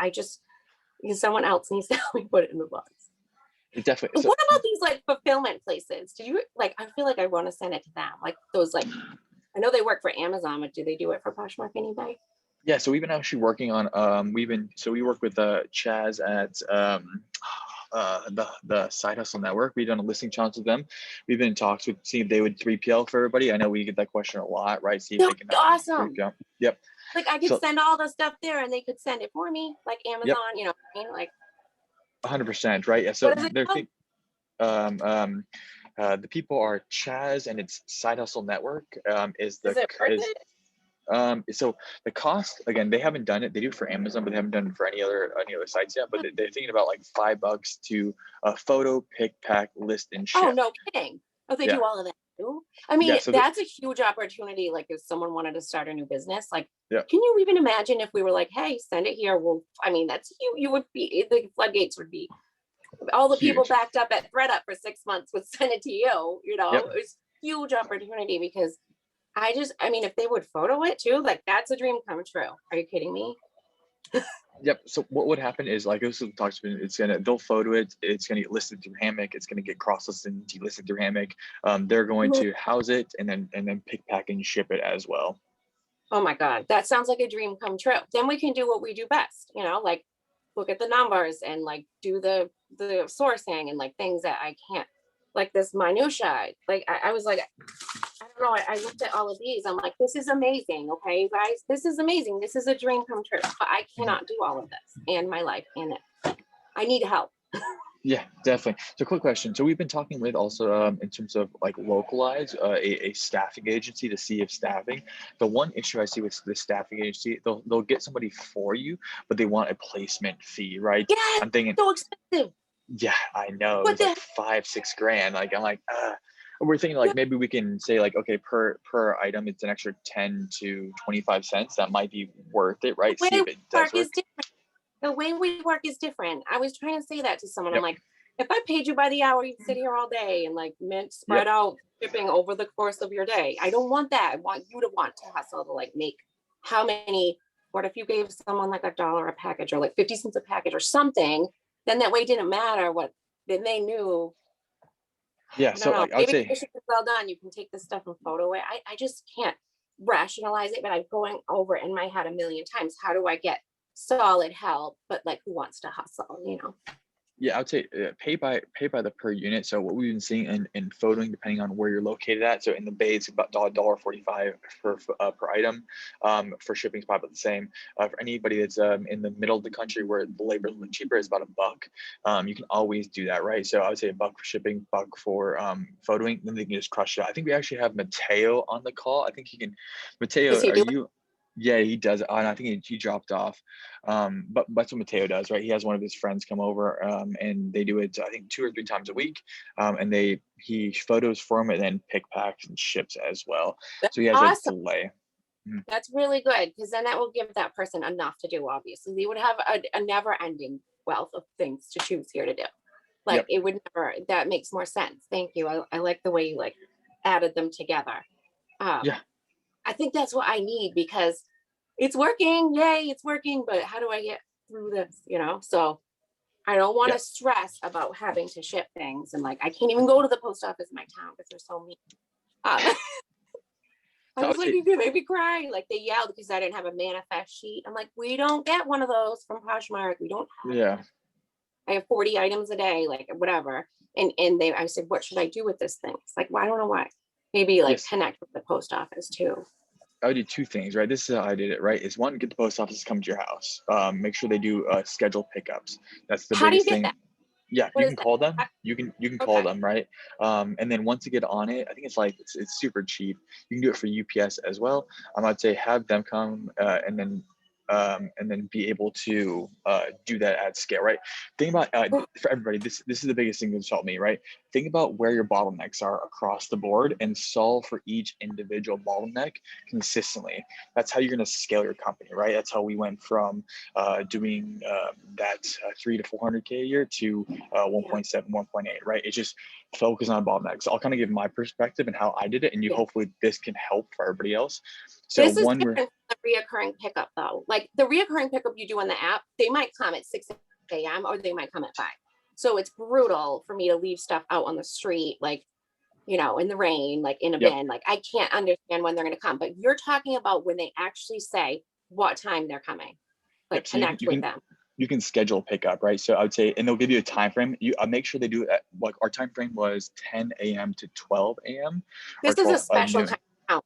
someone else needs to help me put it in the box. Definitely. What about these like fulfillment places? Do you like? I feel like I want to send it to them. Like those like. I know they work for Amazon, but do they do it for Poshmark and eBay? Yeah, so we've been actually working on we work with Chaz at the Side Hustle Network. We've done a listing challenge with them. We've been in talks with seeing if they would 3PL for everybody. I know we get that question a lot, right? See if they can awesome. 3PL. Yep. Like I could send all the stuff there and they could send it for me, like Amazon, yep. Like 100%, right? Yeah. So they're the people are Chaz and it's Side Hustle Network so the cost, again, they haven't done it. They do it for Amazon, but they haven't done it for any other sites yet. But they're thinking about like $5 to photo, pick, pack, list, and ship. Oh, no kidding. Oh, they do all of that too? I mean, that's a huge opportunity. Like if someone wanted to start a new business, like, can you even imagine if we were like, hey, send it here? Well, I mean, that's you would be, the floodgates would be, all the people backed up at ThreadUp for 6 months would send it to you, It was huge opportunity because I mean, if they would photo it too, like that's a dream come true. Are you kidding me? Yep. So what would happen is like they'll photo it. It's gonna get listed through Hammock. It's gonna get cross-listed and delisted through Hammock. They're going to house it and then pick, pack, and ship it as well. Oh my God, that sounds like a dream come true. Then we can do what we do best, like look at the numbers and like do the sourcing and like things that I can't, like this minutia. Like I was like, I don't know. I looked at all of these. I'm like, this is amazing. Okay, you guys, this is amazing. This is a dream come true. But I cannot do all of this and my life and it. I need help. Yeah, definitely. So quick question. So we've been talking with also in terms of like localize a staffing agency to see if staffing. The one issue I see with the staffing agency, they'll get somebody for you, but they want a placement fee, right? Yeah, I'm thinking so expensive. Yeah, I know. It's like $5-6 grand. Like I'm like, we're thinking like maybe we can say like, okay, per item, it's an extra 10 to 25 cents. That might be worth it, right? See if it does work. The way we work is different. I was trying to say that to someone. I'm like, if I paid you by the hour, you'd sit here all day and like spread out shipping over the course of your day. I don't want that. I want you to want to hustle to like make how many, what if you gave someone like $1 a package or like 50 cents a package or something, then that way it didn't matter then they knew. Yeah. So like, I would say, it's well done. You can take this stuff and photo it. I just can't rationalize it, but I'm going over it in my head a million times. How do I get solid help, but like who wants to hustle, Yeah, I would say pay by the per unit. So what we've been seeing in photoing, depending on where you're located at. So in the Bay, it's about $1.45 per item. For shipping, it's probably the same. For anybody that's in the middle of the country where the labor is a little cheaper, is about $1. You can always do that, right? So I would say $1 for shipping, $1 for photoing. Then they can just crush it. I think we actually have Mateo on the call. I think he can. Mateo, Does he are do it? you? Yeah, he does. And I think he dropped off. But that's what Mateo does, right? He has one of his friends come over and they do it, I think 2 or 3 times a week. And he photos for him and then pick, packs, and ships as well. That's So he has awesome. a delay. That's really good, because then that will give that person enough to do. Obviously, they would have a never-ending wealth of things to choose here to do. Like Yep. it would never. That makes more sense. Thank you. I like the way you like added them together. Yeah. I think that's what I need, because it's working. Yay, it's working. But how do I get through this? You know, so I don't want to stress about having to ship things, and like I can't even go to the post office in my town because they're so mean. I was like, you can make me cry. Like they yelled because I didn't have a manifest sheet. I'm like, we don't get one of those from Poshmark. We don't have Yeah. I have 40 items a day, like whatever. And I said, what should I do with this thing? It's like, well, I don't know why. Maybe like connect with the post office too. I would do 2 things, right? This is how I did it, right? Is one, get the post office to come to your house. Make sure they do scheduled pickups. That's the How do you biggest get thing. that? Yeah, What you is can that? call them. You can call Okay. them, right? And then once you get on it, I think it's super cheap. You can do it for UPS as well. I'd say have them come and then be able to do that at scale, right? Think about for everybody. This is the biggest thing that's helped me, right? Think about where your bottlenecks are across the board and solve for each individual bottleneck consistently. That's how you're going to scale your company, right? That's how we went from doing that 3 to 400K a year to 1.7, 1.8, right? It's just focus on bottlenecks. I'll kind of give my perspective and how I did it, and hopefully this can help for everybody else. So this is different from the reoccurring pickup though. Like the reoccurring pickup you do on the app, they might come at 6 a.m. or they might come at 5. So it's brutal for me to leave stuff out on the street, like, you know, in the rain, like in a bin. Like I can't understand when they're going to come. But you're talking about when they actually say what time they're coming, like so connect with them. You can schedule pickup, right? So I would say, and they'll give you a time frame. You make sure they do it at, like our time frame was 10 a.m. to 12 a.m. This is a special kind of count.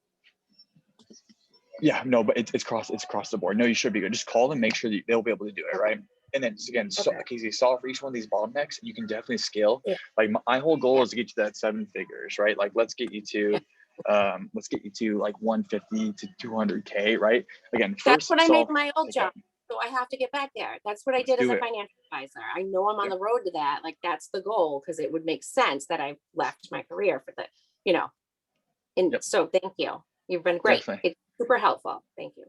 Yeah, no, but it's across the board. No, you should be good. Just call them, make sure that they'll be able to do it, right? And then again, Casey, solve for each one of these bottlenecks. You can definitely scale. Yeah. Like my whole goal is to get you to that 7 figures, right? Like let's get you to like 150 to 200K, right? Again, first that's what I made my old job. So I have to get back there. That's what I did as a financial advisor. I know I'm on the road to that. Like that's the goal, because it would make sense that I left my career for the, you know. And so thank you. You've been great. Definitely. It's super helpful. Thank you.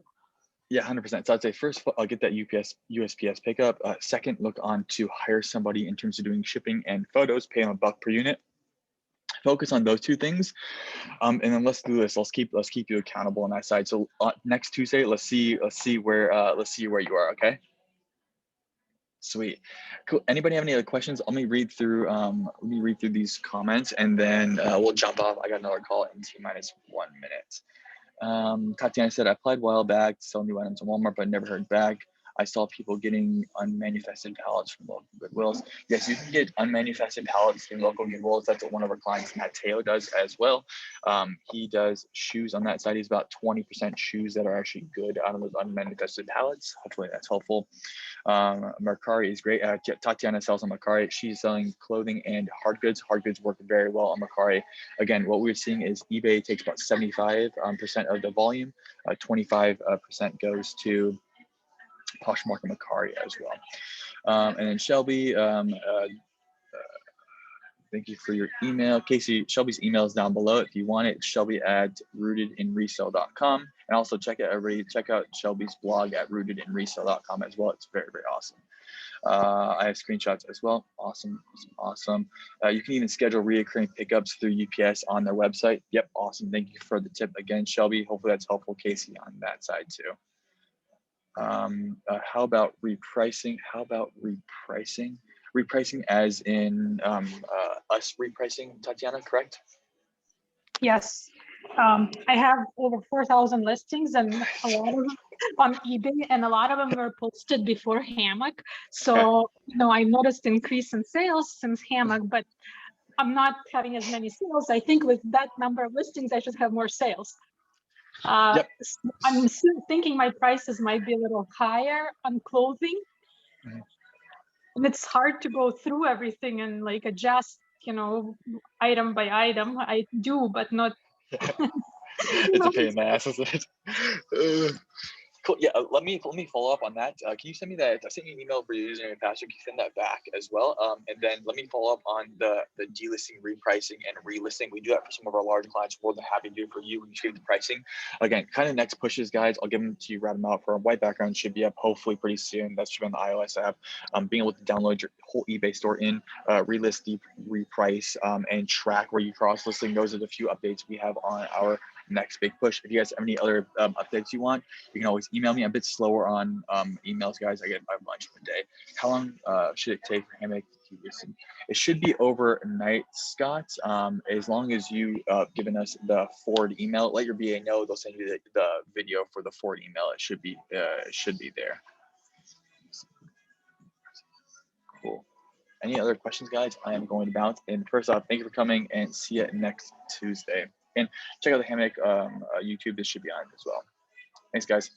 Yeah, 100%. So I'd say first, I'll get that USPS pickup. Second, look on to hire somebody in terms of doing shipping and photos, pay them $1 per unit. Focus on those 2 things. And then let's do this. Let's keep you accountable on that side. So next Tuesday, let's see where you are. Okay. Sweet. Cool. Anybody have any other questions? Let me read through these comments and then we'll jump off. I got another call in T-minus 1 minute. Tatiana said, I applied a while back to sell new items on Walmart, but never heard back. I saw people getting unmanufactured pallets from local Goodwills. Yes, you can get unmanufactured pallets from local Goodwills. That's what one of our clients, Mateo, does as well. He does shoes on that side. He's about 20% shoes that are actually good out of those unmanufactured pallets. Hopefully that's helpful. Mercari is great. Tatiana sells on Mercari. She's selling clothing and hard goods. Hard goods work very well on Mercari. Again, what we're seeing is eBay takes about 75% of the volume. 25% goes to Poshmark and Mercari as well. And then Shelby, thank you for your email. Casey, Shelby's email is down below. If you want it, Shelby at rootedinresale.com. And also check out Shelby's blog at rootedinresale.com as well. It's very, very awesome. I have screenshots as well. Awesome. You can even schedule reoccurring pickups through UPS on their website. Yep, awesome. Thank you for the tip again, Shelby. Hopefully that's helpful, Casey, on that side too. How about repricing? Repricing as in us repricing, Tatiana, correct? Yes. I have over 4,000 listings, and a lot of them on eBay, and a lot of them were posted before Hammock. So, I noticed increase in sales since Hammock, but I'm not having as many sales. I think with that number of listings, I should have more sales. Yep. I'm still thinking my prices might be a little higher on clothing. Mhm. And it's hard to go through everything and like adjust, item by item. I do, but not. It's a pain in the ass, isn't it? Cool. Yeah, let me follow up on that. Can you send me that? I sent you an email for your username and password. Can you send that back as well? And then let me follow up on the delisting, repricing, and relisting. We do that for some of our large clients. We're more than happy to do it for you when you see the pricing. Again, kind of next pushes, guys. I'll give them to you, write them out for a white background. Should be up hopefully pretty soon. That should be on the iOS app. Being able to download your whole eBay store in, relist, reprice, and track where you cross listing. Those are the few updates we have on our next big push. If you guys have any other updates you want, you can always email me. I'm a bit slower on emails, guys. I get a bunch per day. How long should it take for Hammock to listen? It should be overnight, Scott. As long as you given us the forward email, let your BA know. They'll send you the video for the forward email. It should be there. Cool. Any other questions, guys? I am going to bounce. And first off, thank you for coming, and see you next Tuesday. And check out the Hammock YouTube. This should be on it as well. Thanks, guys.